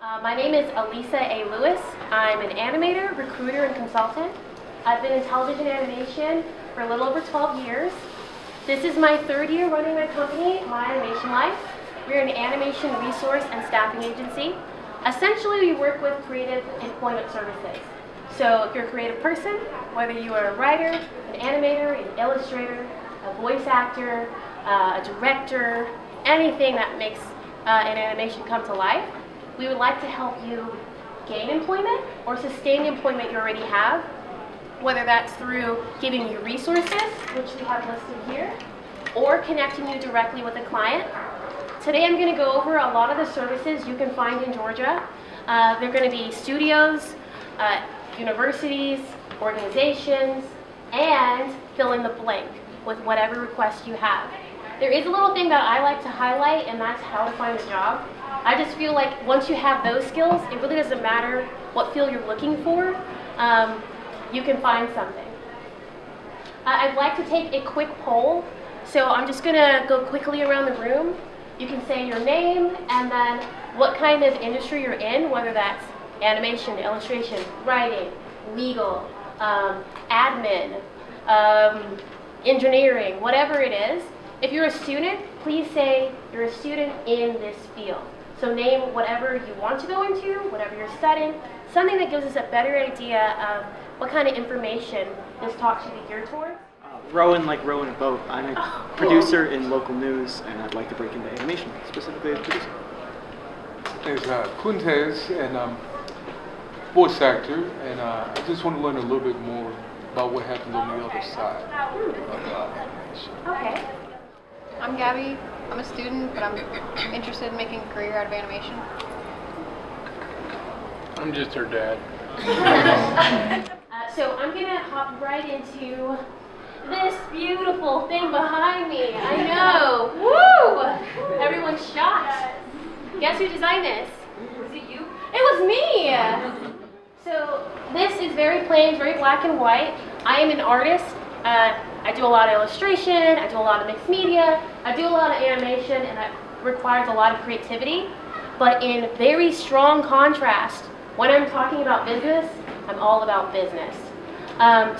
My name is Elisa A. Lewis. I'm an animator, recruiter, and consultant. I've been in television animation for a little over 12 years. This is my third year running my company, My Animation Life. We're an animation resource and staffing agency. Essentially, we work with creative employment services. So if you're a creative person, whether you are a writer, an animator, an illustrator, a voice actor, a director, anything that makes an animation come to life, we would like to help you gain employment or sustain the employment you already have, whether that's through giving you resources, which we have listed here, or connecting you directly with a client. Today I'm going to go over a lot of the services you can find in Georgia. They're going to be studios, universities, organizations, and fill in the blank with whatever request you have. There is a little thing that I like to highlight, and that's how to find a job. I just feel like once you have those skills, it really doesn't matter what field you're looking for, you can find something. I'd like to take a quick poll, so I'm just going to go quickly around the room. You can say your name and then what kind of industry you're in, whether that's animation, illustration, writing, legal, admin, engineering, whatever it is. If you're a student, please say you're a student in this field. So name whatever you want to go into, whatever you're studying, something that gives us a better idea of what kind of information this talk should be geared towards. Rowan, like rowing a boat. I'm a producer in local news, and I'd like to break into animation, specifically as a producer. There's Quintez, and I'm voice actor, and I just want to learn a little bit more about what happens on the other side of animation. Okay. I'm Gabby. I'm a student, but I'm interested in making a career out of animation. I'm just her dad. So I'm going to hop right into this beautiful thing behind me. I know. Woo! Everyone's shocked. Guess who designed this? Was it you? It was me! So this is very plain, very black and white. I am an artist. I do a lot of illustration, I do a lot of mixed media, I do a lot of animation, and that requires a lot of creativity. But in very strong contrast, when I'm talking about business, I'm all about business.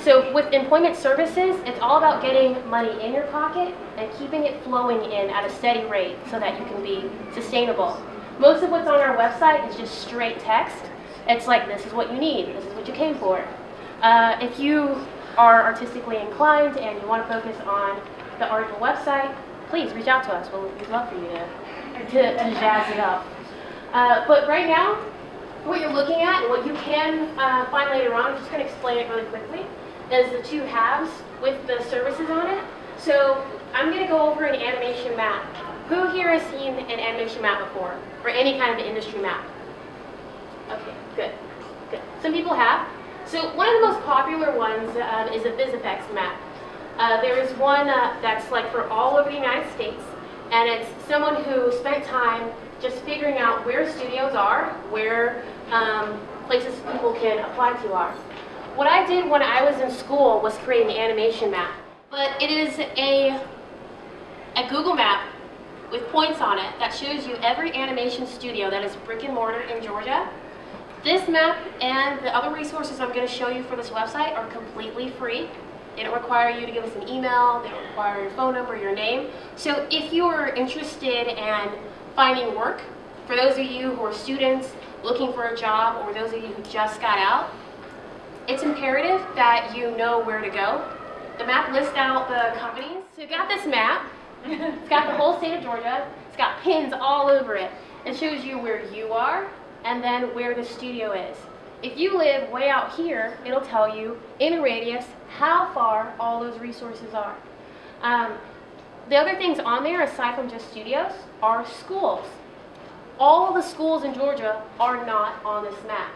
So with employment services, it's all about getting money in your pocket and keeping it flowing in at a steady rate so that you can be sustainable. Most of what's on our website is just straight text. It's like, this is what you need, this is what you came for. If you are artistically inclined and you want to focus on the article website, please reach out to us. We'd love for you to jazz it up. But right now, what you're looking at and what you can find later on, I'm just going to explain it really quickly, is the two halves with the services on it. So I'm going to go over an animation map. Who here has seen an animation map before? Or any kind of industry map? Okay, good. Good. Some people have. So one of the most popular ones is a VisFX map. There is one that's like for all over the United States, and it's someone who spent time just figuring out where studios are, where places people can apply to are. What I did when I was in school was create an animation map, but it is a Google map with points on it that shows you every animation studio that is brick and mortar in Georgia. This map and the other resources I'm going to show you for this website are completely free. They don't require you to give us an email, they don't require your phone number, your name. So if you are interested in finding work, for those of you who are students looking for a job, or those of you who just got out, it's imperative that you know where to go. The map lists out the companies. So you've got this map, it's got the whole state of Georgia, it's got pins all over it. It shows you where you are, and then where the studio is. If you live way out here, it'll tell you in a radius how far all those resources are. The other things on there, aside from just studios, are schools. All the schools in Georgia are not on this map.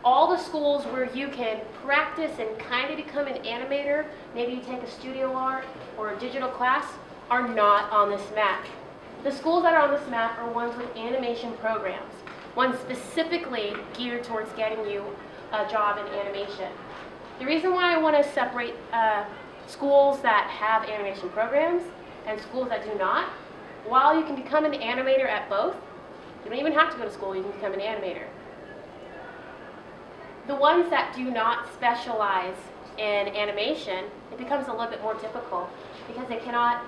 All the schools where you can practice and kind of become an animator, maybe you take a studio art or a digital class, are not on this map. The schools that are on this map are ones with animation programs. One specifically geared towards getting you a job in animation. The reason why I want to separate schools that have animation programs and schools that do not, while you can become an animator at both, You don't even have to go to school, you can become an animator. The ones that do not specialize in animation, it becomes a little bit more difficult because they cannot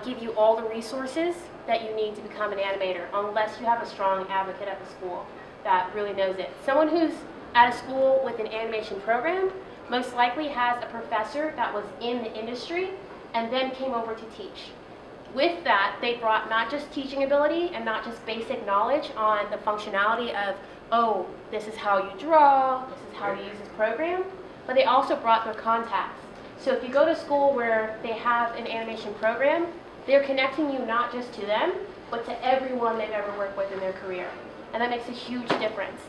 give you all the resources that you need to become an animator unless you have a strong advocate at the school that really knows it. Someone who's at a school with an animation program most likely has a professor that was in the industry and then came over to teach. With that, they brought not just teaching ability and not just basic knowledge on the functionality of, oh, this is how you draw, this is how you use this program, but they also brought their contacts. So if you go to school where they have an animation program, they're connecting you not just to them, but to everyone they've ever worked with in their career. And that makes a huge difference.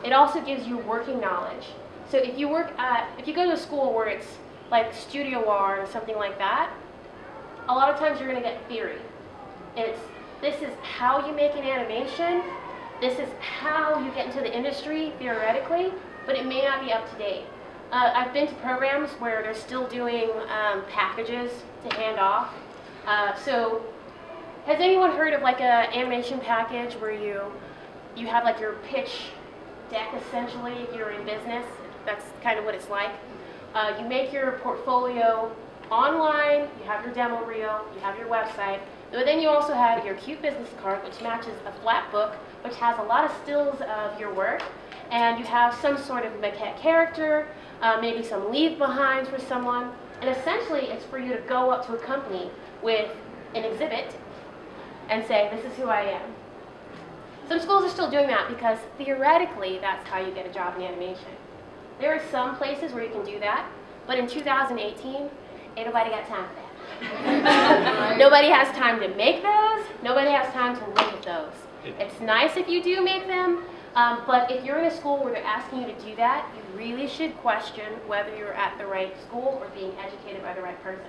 It also gives you working knowledge. So if you go to a school where it's like studio art or something like that, a lot of times you're going to get theory. This is how you make an animation, this is how you get into the industry theoretically, but it may not be up to date. I've been to programs where they're still doing packages to hand off. So has anyone heard of like an animation package where you have like your pitch deck essentially if you're in business? That's kind of what it's like. You make your portfolio online, you have your demo reel, you have your website, but then you also have your cute business card which matches a flat book which has a lot of stills of your work, and you have some sort of maquette character, maybe some leave behinds for someone, and essentially it's for you to go up to a company with an exhibit and say, this is who I am. Some schools are still doing that because theoretically that's how you get a job in animation. There are some places where you can do that, but in 2018, ain't nobody got time for that. Nobody has time to make those, nobody has time to look at those. It's nice if you do make them, but if you're in a school where they're asking you to do that, you really should question whether you're at the right school or being educated by the right person.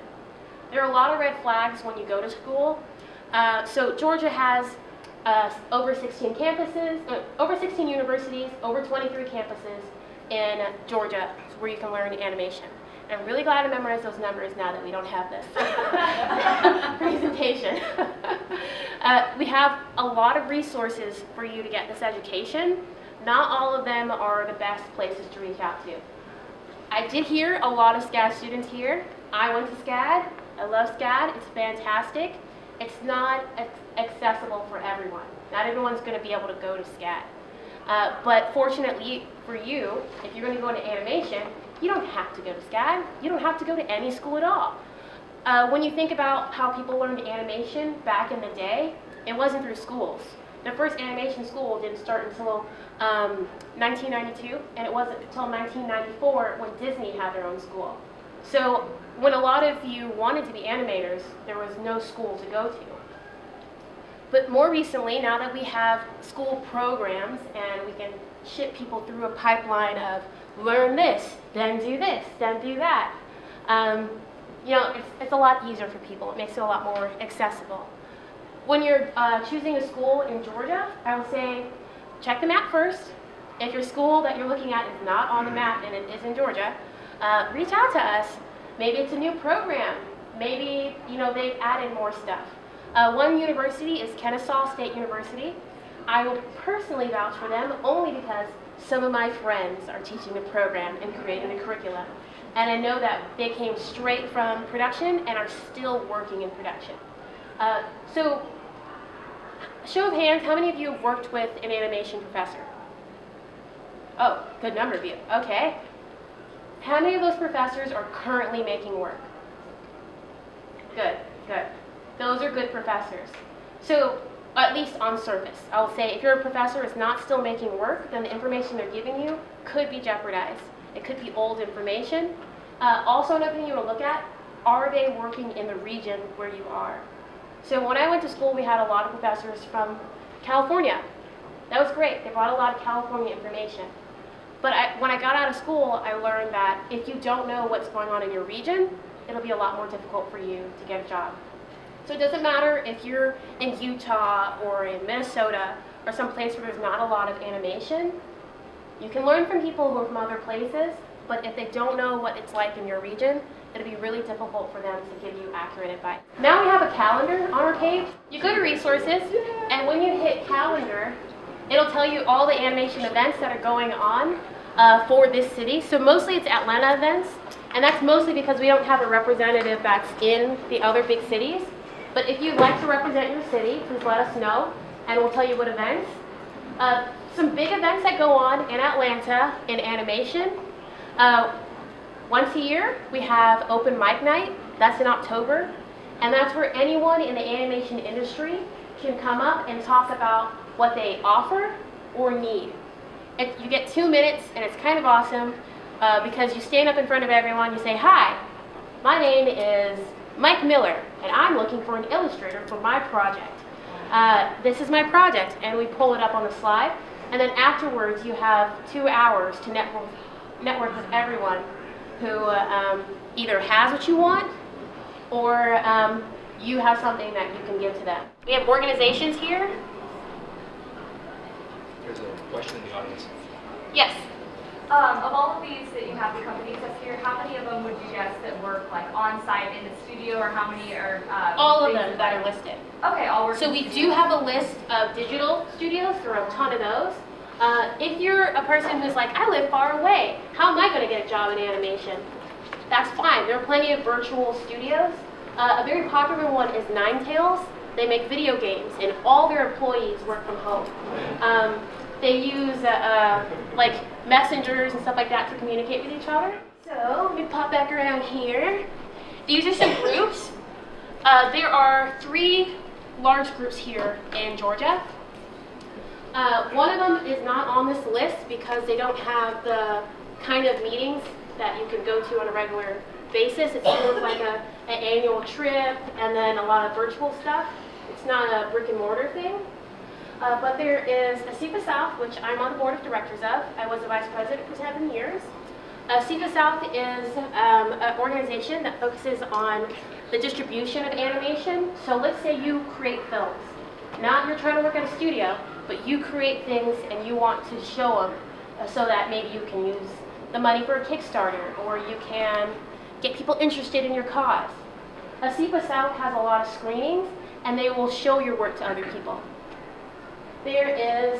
There are a lot of red flags when you go to school. So Georgia has over 16 campuses, over 16 universities, over 23 campuses in Georgia where you can learn animation. And I'm really glad I memorized those numbers now that we don't have this presentation. We have a lot of resources for you to get this education. Not all of them are the best places to reach out to. I did hear a lot of SCAD students here. I went to SCAD. I love SCAD. It's fantastic. It's not accessible for everyone. Not everyone's going to be able to go to SCAD. But fortunately for you, if you're going to go into animation, you don't have to go to SCAD. You don't have to go to any school at all. When you think about how people learned animation back in the day, it wasn't through schools. The first animation school didn't start until 1992, and it wasn't until 1994 when Disney had their own school. So when a lot of you wanted to be animators, there was no school to go to. But more recently, now that we have school programs and we can ship people through a pipeline of learn this, then do this, then do that, you know, it's a lot easier for people. It makes it a lot more accessible. When you're choosing a school in Georgia, I would say check the map first. If your school that you're looking at is not on the map and it is in Georgia, reach out to us. Maybe it's a new program. Maybe, you know, they've added more stuff. One university is Kennesaw State University. I will personally vouch for them only because some of my friends are teaching the program and creating the curriculum. And I know that they came straight from production and are still working in production. So, show of hands, how many of you have worked with an animation professor? Oh, good number of you. Okay. How many of those professors are currently making work? Good, good. Those are good professors. So, at least on surface, I'll say if your professor is not still making work, then the information they're giving you could be jeopardized. It could be old information. Also, another thing you want to look at, are they working in the region where you are? So when I went to school, we had a lot of professors from California. That was great. They brought a lot of California information. But when I got out of school, I learned that if you don't know what's going on in your region, it'll be a lot more difficult for you to get a job. So it doesn't matter if you're in Utah or in Minnesota or some place where there's not a lot of animation. You can learn from people who are from other places, but if they don't know what it's like in your region, it'll be really difficult for them to give you accurate advice. Now we have a calendar on our page. You go to resources, and when you hit calendar, it'll tell you all the animation events that are going on for this city. So mostly it's Atlanta events, and that's mostly because we don't have a representative that's in the other big cities. But if you'd like to represent your city, please let us know, and we'll tell you what events. Some big events that go on in Atlanta in animation. Once a year, we have Open Mic Night. That's in October. And that's where anyone in the animation industry can come up and talk about what they offer or need. You get 2 minutes, and it's kind of awesome because you stand up in front of everyone, you say, "Hi, my name is Mike Miller, and I'm looking for an illustrator for my project. This is my project," and we pull it up on the slide. And then afterwards, you have 2 hours to network with everyone who either has what you want or you have something that you can give to them. We have organizations here. There's a question in the audience. Yes. Of all of these that you have, the companies up here, how many of them would you guess that work like on site in the studio, or how many are? All of them that are listed. Okay, all work. So we do have a list of digital studios. There are a ton of those. If you're a person who's like, "I live far away, how am I going to get a job in animation?" That's fine. There are plenty of virtual studios. A very popular one is Ninetales. They make video games, and all their employees work from home. They use like messengers and stuff like that to communicate with each other. So let me pop back around here. These are some groups. There are 3 large groups here in Georgia. One of them is not on this list because they don't have the kind of meetings that you can go to on a regular basis. It's more like an annual trip and then a lot of virtual stuff. It's not a brick and mortar thing. But there is CEPA South, which I'm on the board of directors of. I was the vice president for 7 years. CEPA South is an organization that focuses on the distribution of animation. So let's say you create films. Not you're trying to work at a studio, but you create things and you want to show them so that maybe you can use the money for a Kickstarter, or you can get people interested in your cause. CEPA South has a lot of screenings, and they will show your work to other people. There is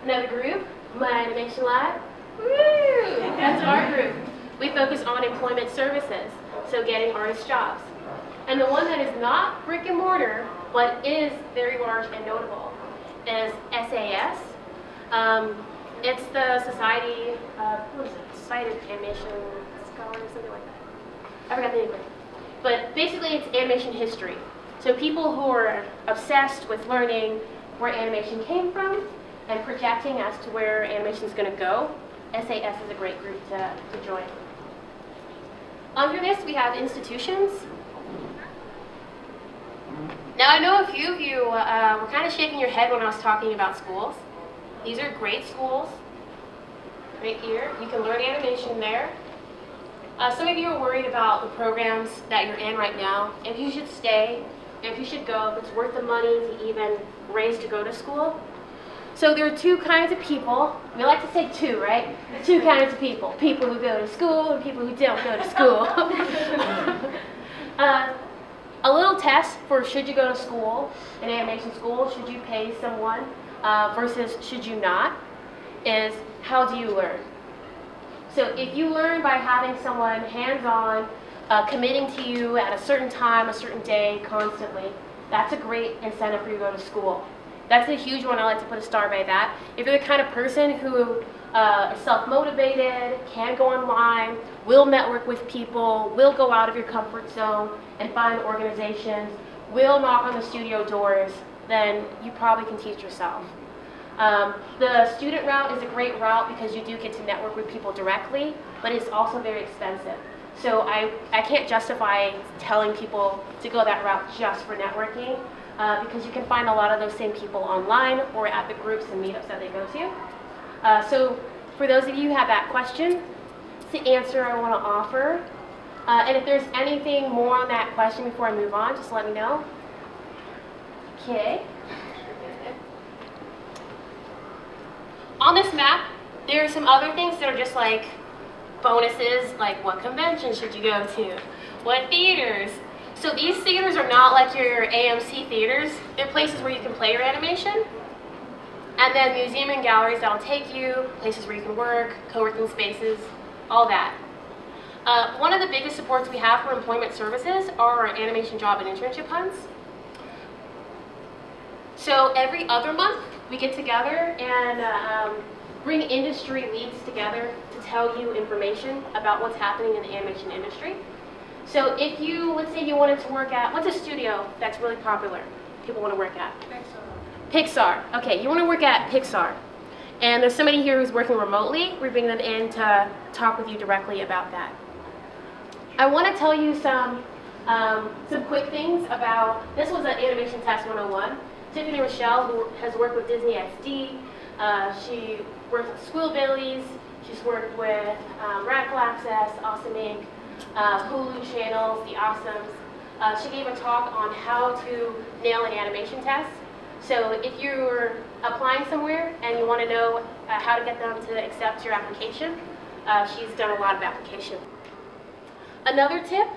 another group, My Animation Lab. Woo! That's our group. We focus on employment services, so getting artist jobs. And the one that is not brick and mortar, but is very large and notable, is SAS. It's the Society, what is it? Society of Animation Scholars, something like that. I forgot the name of it. But basically it's animation history. So people who are obsessed with learning where animation came from and projecting as to where animation is going to go, SAS is a great group to join. Under this we have institutions. Now I know a few of you were kind of shaking your head when I was talking about schools. These are great schools. Right here, you can learn animation there. Some of you are worried about the programs that you're in right now, if you should stay, if you should go, if it's worth the money to even raise to go to school. So there are 2 kinds of people. We like to say 2, right? 2 kinds of people. People who go to school and people who don't go to school. A little test for should you go to school, an animation school, should you pay someone versus should you not, is how do you learn? So if you learn by having someone hands-on, committing to you at a certain time, a certain day, constantly, that's a great incentive for you to go to school. That's a huge one. I like to put a star by that. If you're the kind of person who is self-motivated, can go online, will network with people, will go out of your comfort zone and find organizations, will knock on the studio doors, then you probably can teach yourself. The student route is a great route because you do get to network with people directly, but it's also very expensive. So I can't justify telling people to go that route just for networking because you can find a lot of those same people online or at the groups and meetups that they go to. So for those of you who have that question, it's the answer I want to offer. And if there's anything more on that question before I move on, just let me know. Okay. On this map, there are some other things that are just like bonuses, like what conventions should you go to, what theaters. So these theaters are not like your AMC theaters. They're places where you can play your animation. And then museum and galleries that'll take you, places where you can work, co-working spaces, all that. One of the biggest supports we have for employment services are our animation job and internship hunts. So every other month, we get together and bring industry leads together to tell you information about what's happening in the animation industry. So if you, let's say you wanted to work at, what's a studio that's really popular, people want to work at? Pixar. Okay, you want to work at Pixar. And there's somebody here who's working remotely. We bring them in to talk with you directly about that. I want to tell you some quick things about, this was an Animation Test 101. Tiffany Rochelle, who has worked with Disney XD, she worked with Squillbillies, she's worked with Radical Access, Awesome Inc., Hulu channels, The Awesomes. She gave a talk on how to nail an animation test. So if you're applying somewhere and you want to know how to get them to accept your application, she's done a lot of application. Another tip,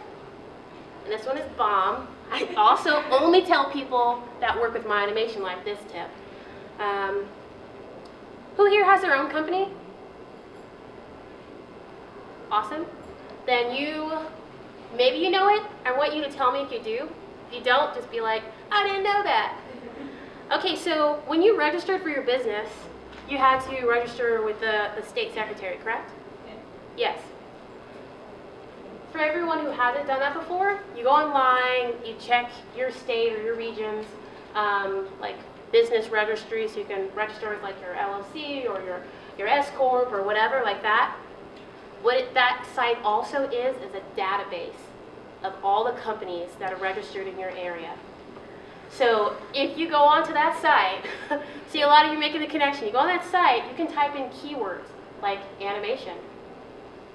and this one is bomb, I also only tell people that work with my animation like this tip. Who here has their own company? Awesome. Then maybe you know it. I want you to tell me if you do. If you don't, just be like, I didn't know that. Okay, so when you registered for your business, you had to register with the state secretary, correct? Yes. For everyone who hasn't done that before, you go online, you check your state or your region's like business registry, so you can register with like your LLC or your S Corp or whatever like that. What that site also is a database of all the companies that are registered in your area. So if you go onto that site, see a lot of you making the connection, you go on that site, you can type in keywords like animation,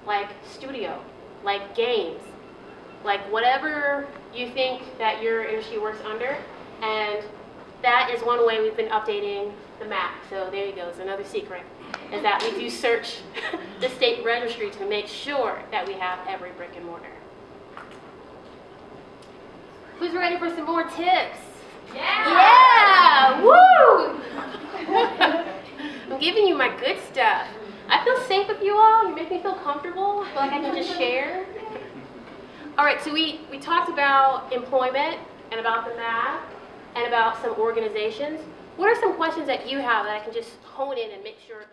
like studio, like games, like whatever you think that your industry works under, and that is one way we've been updating the map. So there you go, it's another secret, is that we do search the state registry to make sure that we have every brick and mortar. Who's ready for some more tips? Yeah! Woo! I'm giving you my good stuff. I feel safe with you all. You make me feel comfortable. I feel like I can just share. All right, so we talked about employment and about the math and about some organizations. What are some questions that you have that I can just hone in and make sure